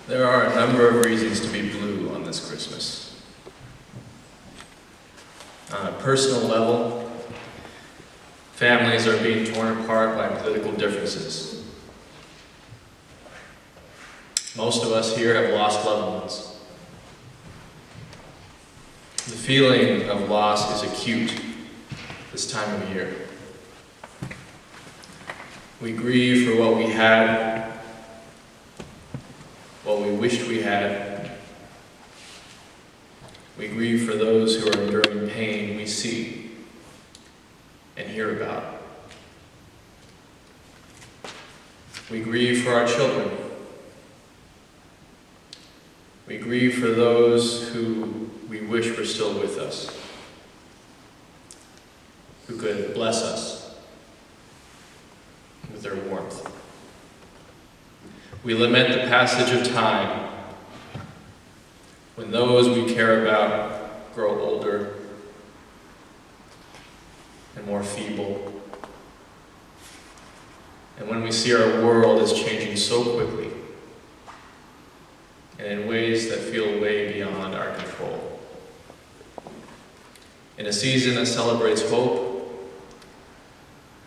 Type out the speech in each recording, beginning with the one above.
There are a number of reasons to be blue on this Christmas. On a personal level, families are being torn apart by political differences. Most of us here have lost loved ones. The feeling of loss is acute this time of year. We grieve for what we had, what we wished we had. We grieve for those who are enduring pain we see and hear about. We grieve for our children. We grieve for those who we wish were still with us, who could bless us with their warmth. We lament the passage of time when those we care about grow older and more feeble, and when we see our world is changing so quickly and in ways that feel way beyond our control. In a season that celebrates hope,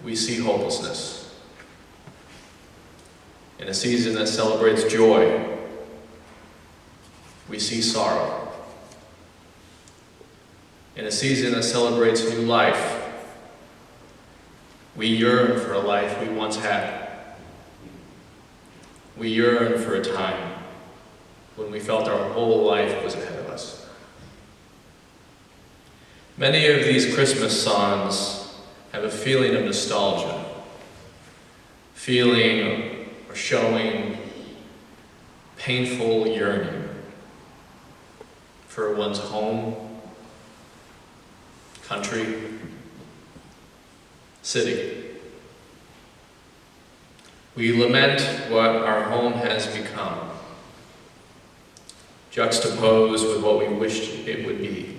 we see hopelessness. In a season that celebrates joy, we see sorrow. In a season that celebrates new life, we yearn for a life we once had. We yearn for a time when we felt our whole life was ahead of us. Many of these Christmas songs have a feeling of nostalgia, feeling or showing painful yearning for one's home, country, city. We lament what our home has become, juxtaposed with what we wished it would be.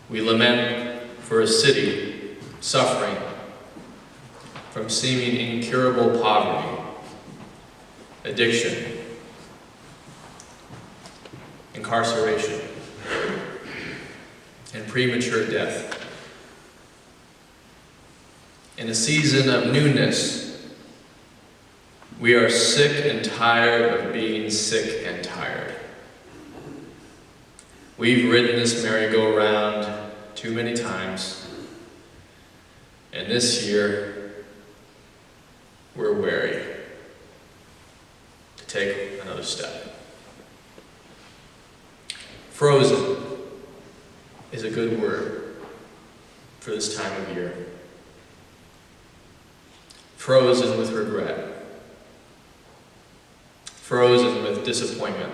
We lament for a city suffering from seeming incurable poverty, addiction, incarceration, and premature death. In a season of newness, we are sick and tired of being sick and tired. We've ridden this merry-go-round too many times, and this year, we're wary to take another step. Frozen is a good word for this time of year. Frozen with regret. Frozen with disappointment.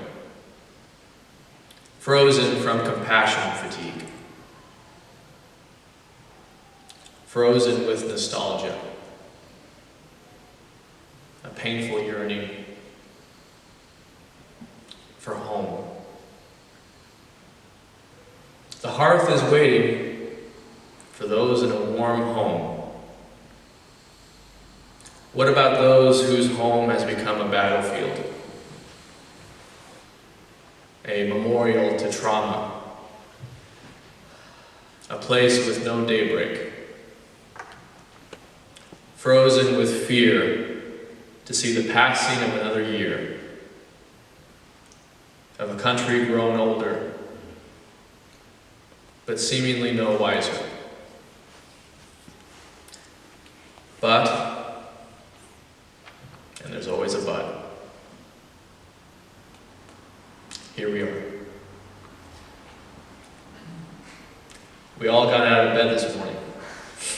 Frozen from compassion fatigue. Frozen with nostalgia. A painful yearning for home. The hearth is waiting for those in a warm home. What about those whose home has become a battlefield? A memorial to trauma, a place with no daybreak, frozen with fear to see the passing of another year, of a country grown older, but seemingly no wiser. But, and there's always a but, here we are. We all got out of bed this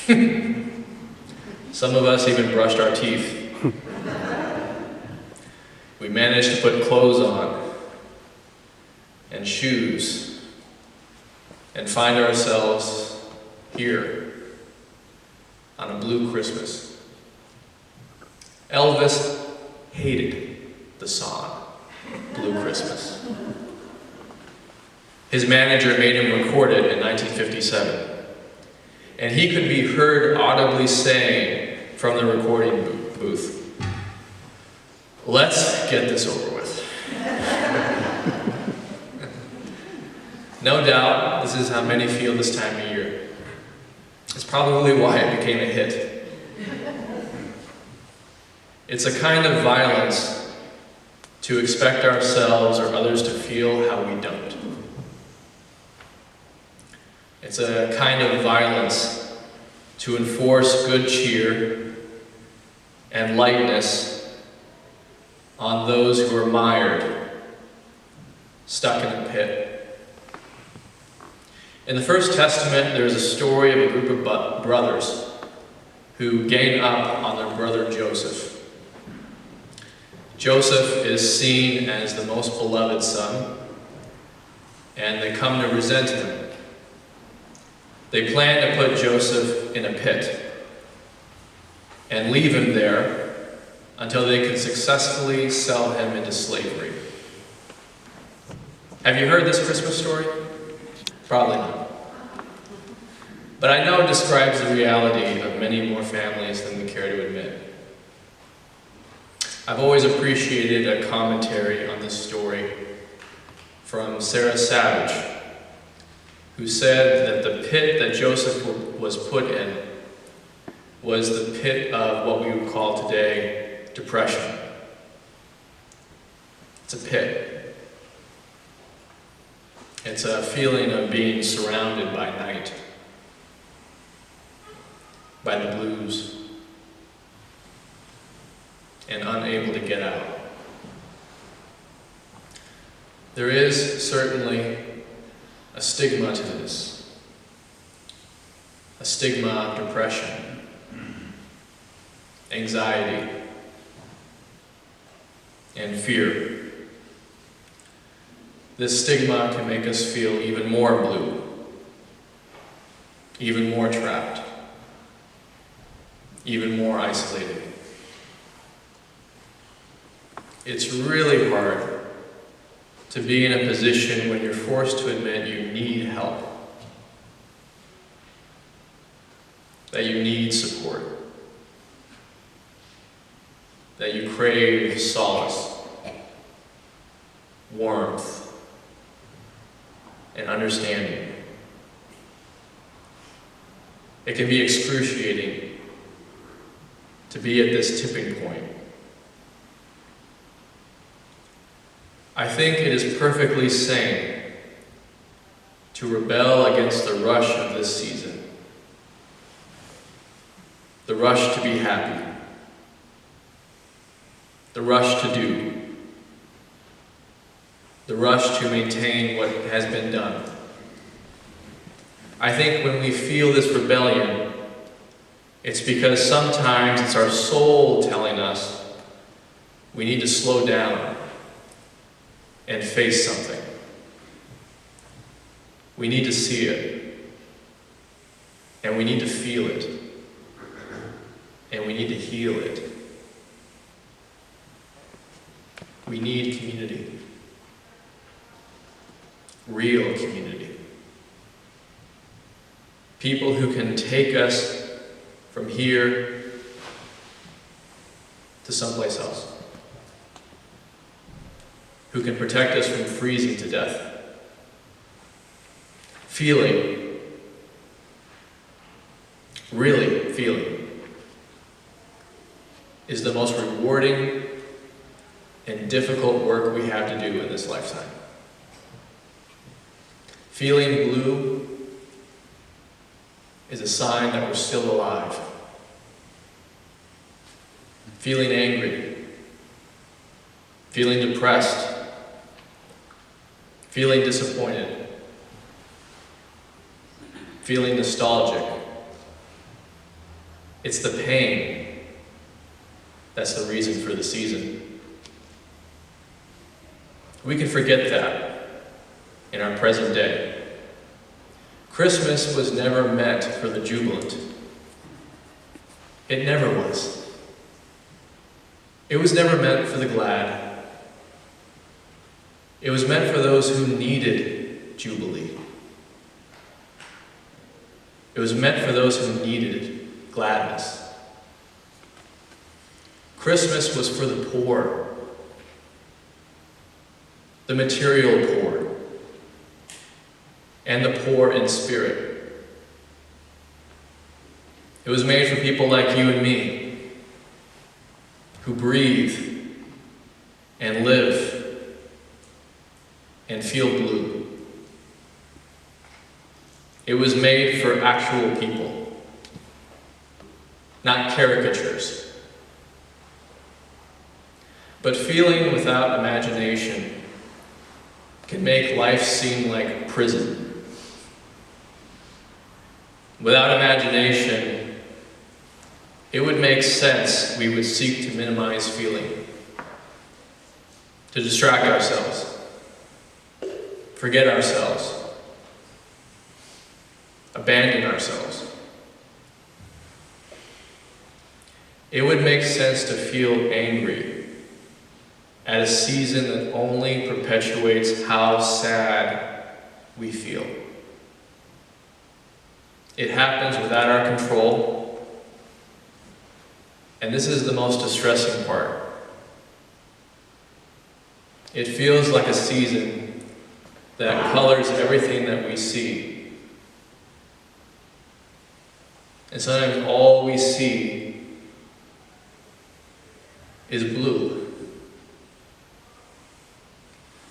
morning. Some of us even brushed our teeth. We managed to put clothes on and shoes and find ourselves here on a blue Christmas. Elvis hated the song Blue Christmas. His manager made him record it in 1957, and he could be heard audibly saying from the recording booth, Let's get this over with. No doubt, this is how many feel this time of year. It's probably why it became a hit. It's a kind of violence to expect ourselves or others to feel how we don't. It's a kind of violence to enforce good cheer and lightness on those who are mired, stuck in a pit. In the First Testament, there's a story of a group of brothers who gang up on their brother Joseph. Joseph is seen as the most beloved son, and they come to resent him. They plan to put Joseph in a pit and leave him there until they can successfully sell him into slavery. Have you heard this Christmas story? Probably not. But I know it describes the reality of many more families than we care to admit. I've always appreciated a commentary on this story from Sarah Savage, who said that the pit that Joseph was put in was the pit of what we would call today depression. It's a pit. It's a feeling of being surrounded by night, by the blues, and unable to get out. There is certainly a stigma to this, a stigma of depression, anxiety, and fear. This stigma can make us feel even more blue, even more trapped, even more isolated. It's really hard to be in a position when you're forced to admit you need help, that you need support, that you crave solace, warmth, and understanding. It can be excruciating to be at this tipping point. I think it is perfectly sane to rebel against the rush of this season, the rush to be happy, the rush to do, the rush to maintain what has been done. I think when we feel this rebellion, it's because sometimes it's our soul telling us we need to slow down and face something. We need to see it, and we need to feel it, and we need to heal it. We need community, real community. People who can take us from here to someplace else, who can protect us from freezing to death. Feeling, really feeling, is the most rewarding and difficult work we have to do in this lifetime. Feeling blue is a sign that we're still alive. Feeling angry, feeling depressed, feeling disappointed, feeling nostalgic. It's the pain that's the reason for the season. We can forget that in our present day. Christmas was never meant for the jubilant. It never was. It was never meant for the glad. It was meant for those who needed jubilee. It was meant for those who needed gladness. Christmas was for the poor the material poor, and the poor in spirit. It was made for people like you and me, who breathe and live and feel blue. It was made for actual people, not caricatures. But feeling without imagination can make life seem like prison. Without imagination, it would make sense we would seek to minimize feeling, to distract ourselves, forget ourselves, abandon ourselves. It would make sense to feel angry at a season that only perpetuates how sad we feel. It happens without our control, and this is the most distressing part. It feels like a season that colors everything that we see. And sometimes all we see is blue,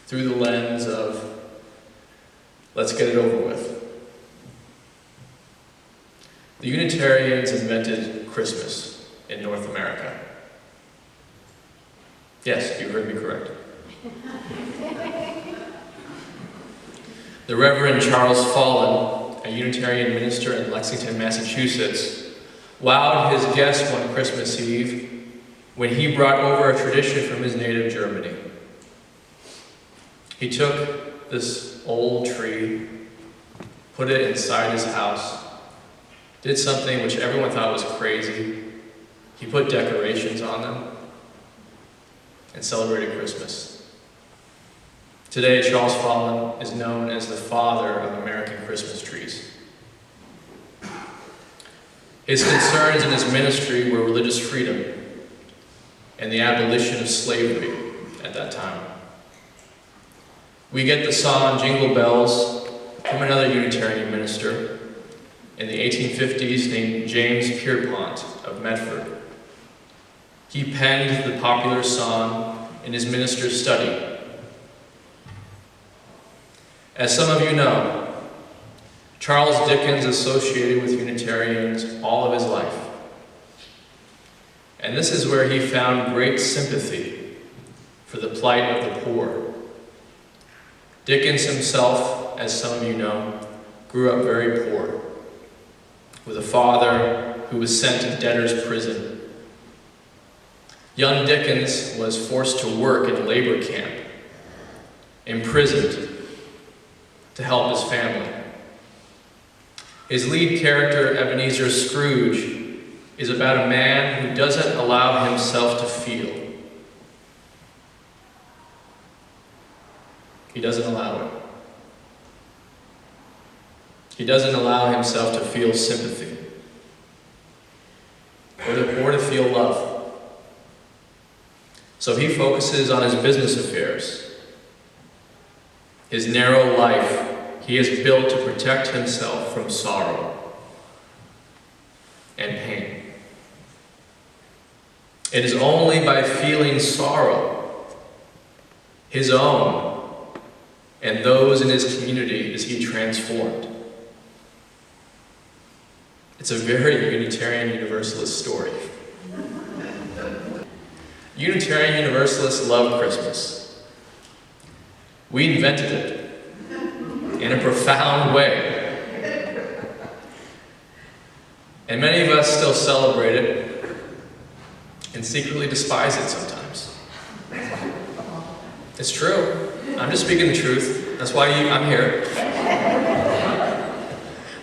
through the lens of, let's get it over with. The Unitarians invented Christmas in North America. Yes, you heard me correct. The Reverend Charles Fallon, a Unitarian minister in Lexington, Massachusetts, wowed his guests one Christmas Eve when he brought over a tradition from his native Germany. He took this old tree, put it inside his house, did something which everyone thought was crazy. He put decorations on them and celebrated Christmas. Today, Charles Fallon is known as the father of American Christmas trees. His concerns in his ministry were religious freedom and the abolition of slavery at that time. We get the song Jingle Bells from another Unitarian minister in the 1850s named James Pierpont of Medford. He penned the popular song in his minister's study. As some of you know, Charles Dickens associated with Unitarians all of his life. And this is where he found great sympathy for the plight of the poor. Dickens himself, as some of you know, grew up very poor, with a father who was sent to debtor's prison. Young Dickens was forced to work in labor camp, imprisoned to help his family. His lead character, Ebenezer Scrooge, is about a man who doesn't allow himself to feel. He doesn't allow it. He doesn't allow himself to feel sympathy or to feel love. So he focuses on his business affairs. His narrow life he has built to protect himself from sorrow and pain. It is only by feeling sorrow, his own, and those in his community is he transformed. It's a very Unitarian Universalist story. Unitarian Universalists love Christmas. We invented it in a profound way. And many of us still celebrate it and secretly despise it sometimes. It's true. I'm just speaking the truth. That's why I'm here.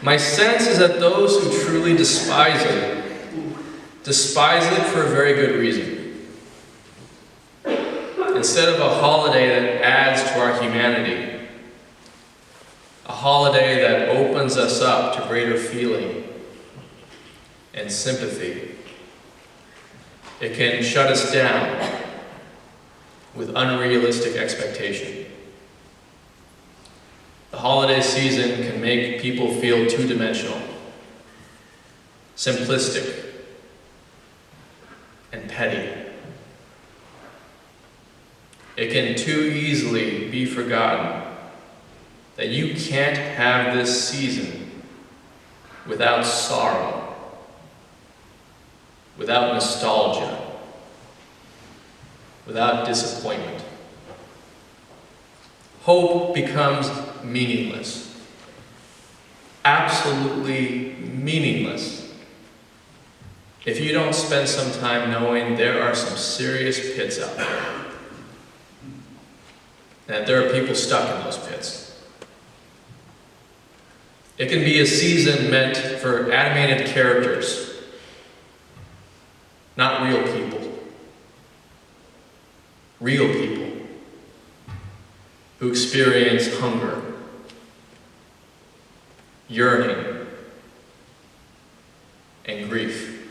My sense is that those who truly despise it for a very good reason. Instead of a holiday that adds to our humanity, a holiday that opens us up to greater feeling and sympathy, it can shut us down with unrealistic expectation. holiday season can make people feel two-dimensional, simplistic, and petty. It can too easily be forgotten that you can't have this season without sorrow, without nostalgia, without disappointment. Hope becomes meaningless, absolutely meaningless, if you don't spend some time knowing there are some serious pits out there, and that there are people stuck in those pits. It can be a season meant for animated characters, not real people. Real people who experience hunger, yearning, and grief.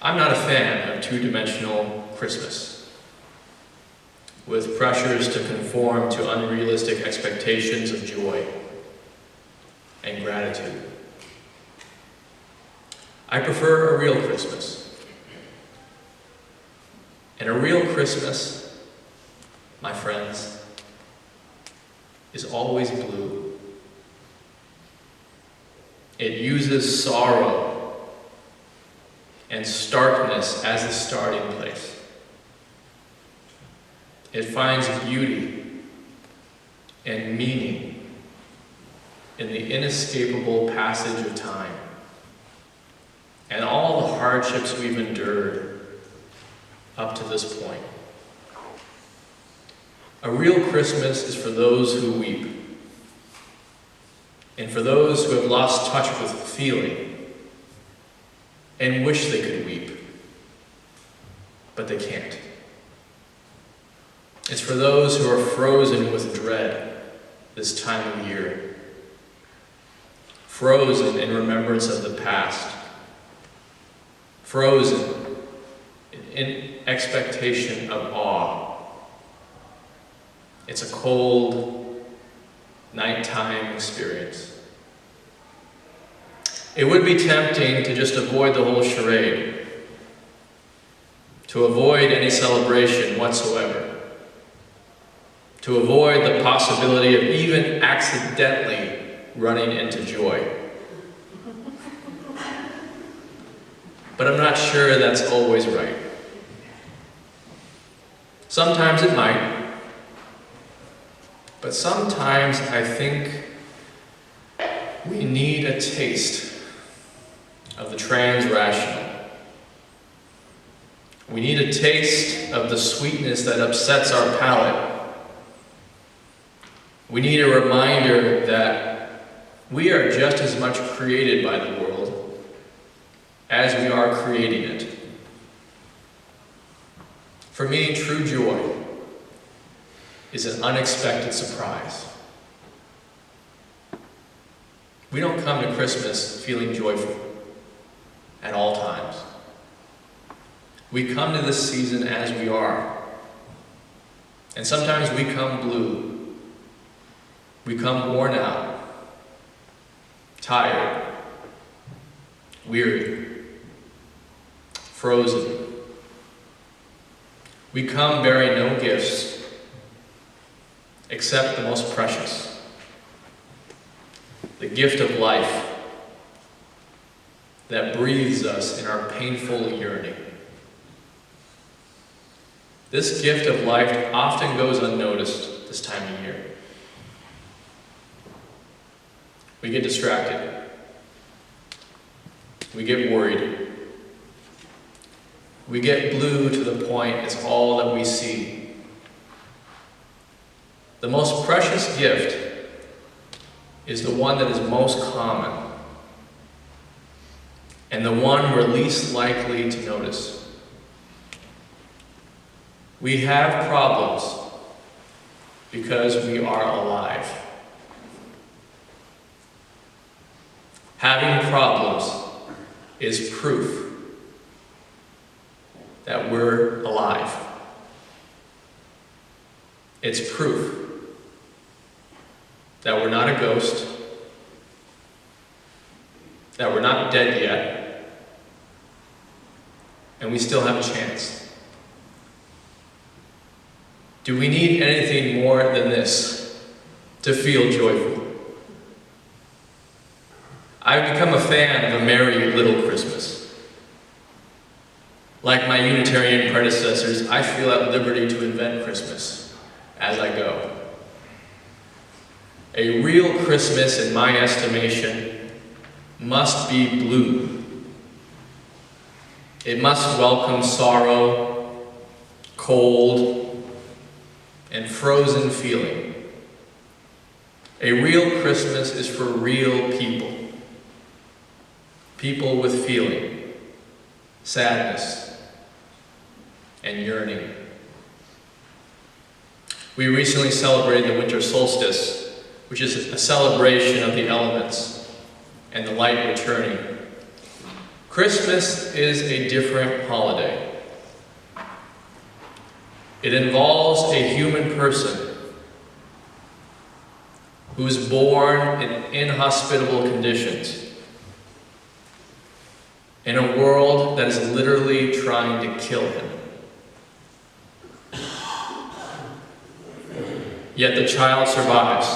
I'm not a fan of two-dimensional Christmas, with pressures to conform to unrealistic expectations of joy and gratitude. I prefer a real Christmas. And a real Christmas, my friends, is always blue. It uses sorrow and starkness as the starting place. It finds beauty and meaning in the inescapable passage of time and all the hardships we've endured up to this point. A real Christmas is for those who weep, and for those who have lost touch with feeling and wish they could weep, but they can't. It's for those who are frozen with dread this time of year, frozen in remembrance of the past, frozen in expectation of awe. It's a cold, nighttime experience. It would be tempting to just avoid the whole charade, to avoid any celebration whatsoever, to avoid the possibility of even accidentally running into joy. But I'm not sure that's always right. Sometimes it might, but sometimes I think we need a taste of the trans-rational. We need a taste of the sweetness that upsets our palate. We need a reminder that we are just as much created by the world as we are creating it. For me, true joy is an unexpected surprise. We don't come to Christmas feeling joyful at all times. We come to this season as we are. And sometimes we come blue. We come worn out, tired, weary, frozen. We come bearing no gifts except the most precious, the gift of life that breathes us in our painful yearning. This gift of life often goes unnoticed this time of year. We get distracted. We get worried. We get blue to the point it's all that we see. The most precious gift is the one that is most common and the one we're least likely to notice. We have problems because we are alive. Having problems is proof that we're alive. It's proof that we're not a ghost, that we're not dead yet, and we still have a chance. Do we need anything more than this to feel joyful? I've become a fan of a merry little Christmas. Like my Unitarian predecessors, I feel at liberty to invent Christmas as I go. A real Christmas, in my estimation, must be blue. It must welcome sorrow, cold, and frozen feeling. A real Christmas is for real people. People with feeling, sadness, and yearning. We recently celebrated the winter solstice, which is a celebration of the elements and the light returning. Christmas is a different holiday. It involves a human person who is born in inhospitable conditions, in a world that is literally trying to kill him. Yet the child survives.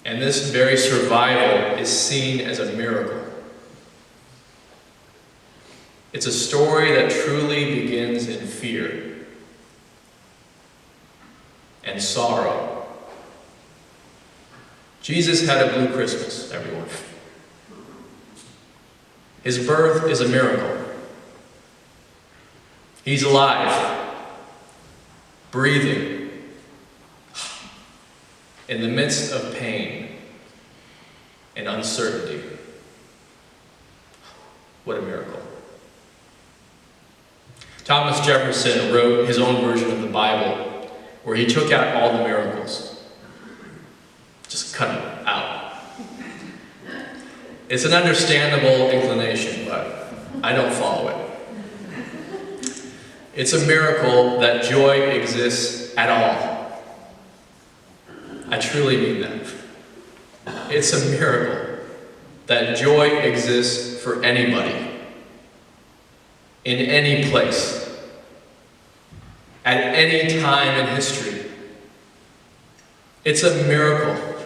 And this very survival is seen as a miracle. It's a story that truly begins in fear and sorrow. Jesus had a blue Christmas, everyone. His birth is a miracle. He's alive, breathing, in the midst of pain and uncertainty. What a miracle. Thomas Jefferson wrote his own version of the Bible where he took out all the miracles. Just cut them out. It's an understandable inclination, but I don't follow it. It's a miracle that joy exists at all. I truly mean that. It's a miracle that joy exists for anybody, in any place, at any time in history. It's a miracle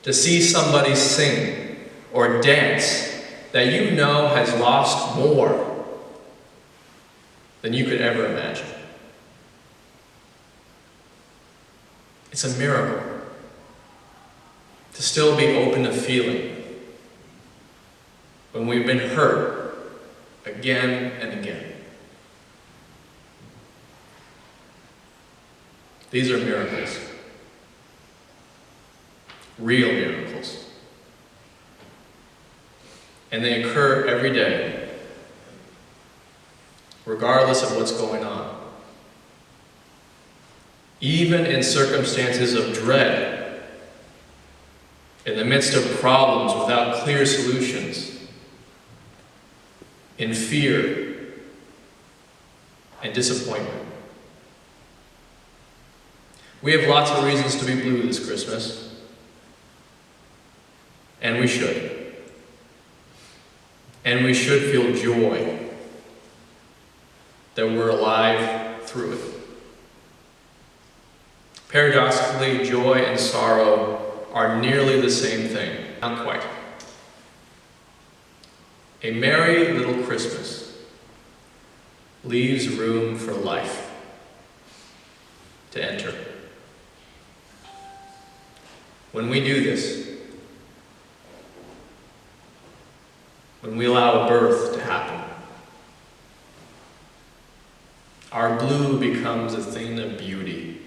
to see somebody sing or dance that you know has lost more than you could ever imagine. It's a miracle to still be open to feeling when we've been hurt again and again. These are miracles. Real miracles. And they occur every day, regardless of what's going on. Even in circumstances of dread, in the midst of problems without clear solutions, in fear and disappointment. We have lots of reasons to be blue this Christmas, and we should. And we should feel joy that we're alive through it. Paradoxically, joy and sorrow are nearly the same thing. Not quite. A merry little Christmas leaves room for life to enter. When we do this, when we allow birth to happen, our blue becomes a thing of beauty.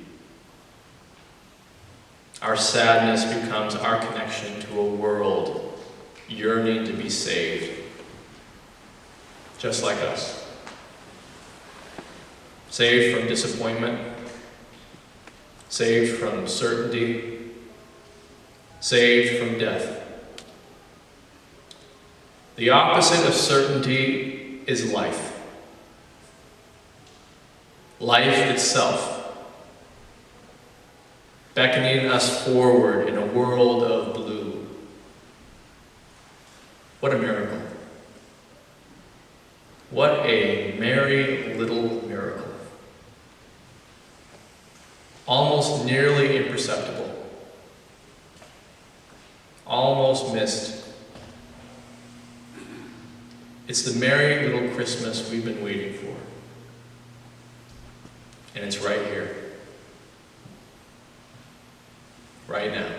Our sadness becomes our connection to a world yearning to be saved, just like us. Saved from disappointment, saved from certainty, saved from death. The opposite of certainty is life. Life itself. beckoning us forward in a world of blue. What a miracle. What a merry little miracle. Almost nearly imperceptible. Almost missed. It's the merry little Christmas we've been waiting for. And it's right here. Right now.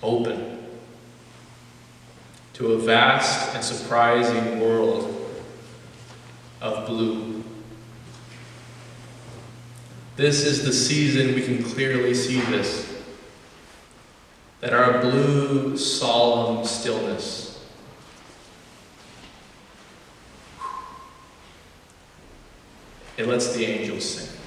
Open to a vast and surprising world of blue. This is the season we can clearly see this, that our blue, solemn stillness. It lets the angels sing.